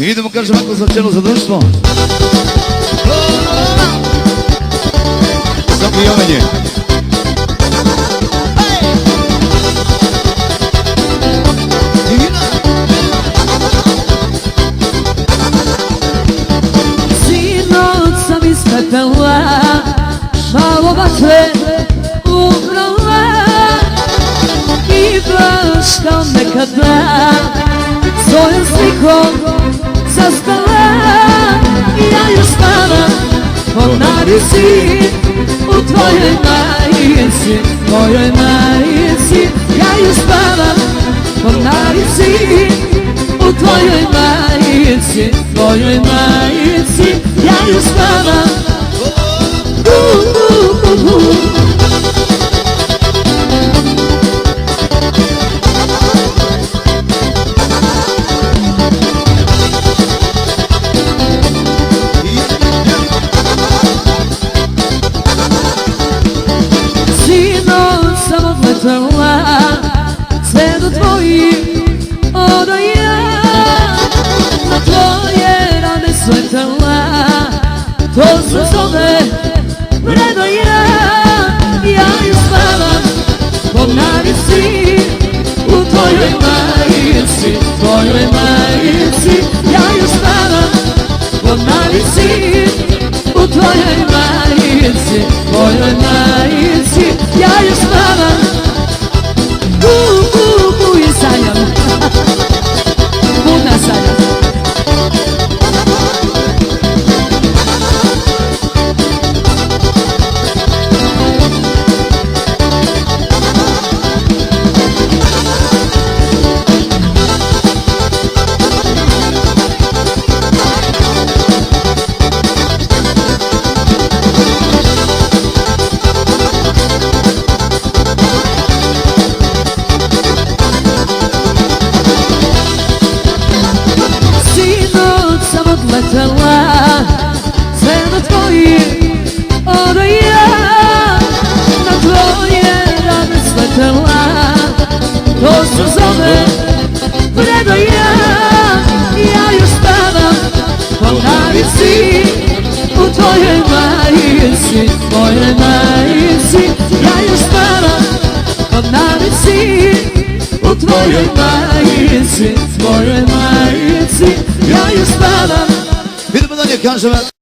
Idemo, kažem, ako za čelo za društvo. Samo i omenje. Sinoć sam ispetala, malo vatre ubrala i baš kao nekada svojom slikom zastala. Ja još spavam po navici u tvojoj majici, tvojoj majici. Ja još spavam po navici u tvojoj majici, tvojoj majici. Ja još spavam Sinoć sam odletela sve do tvojih odaja, na tvoje rane sletela, to se zove predaja. Ja još spavam po navici u tvojoj majici, tvojoj majici. Ja još spavam po navici u tvojoj majici, tvojoj majici. Ja još spavam i sanjam, budna sanjam. Odletela sve do tvojih odaja, na tvoje rane sletela, to se zove predaja. Ja još spavam po navici u tvojoj majici, tvojoj majici. Ja još spavam po navici u tvojoj majici, tvojoj majici. Ja još spavam. Idemo dalje, kažem.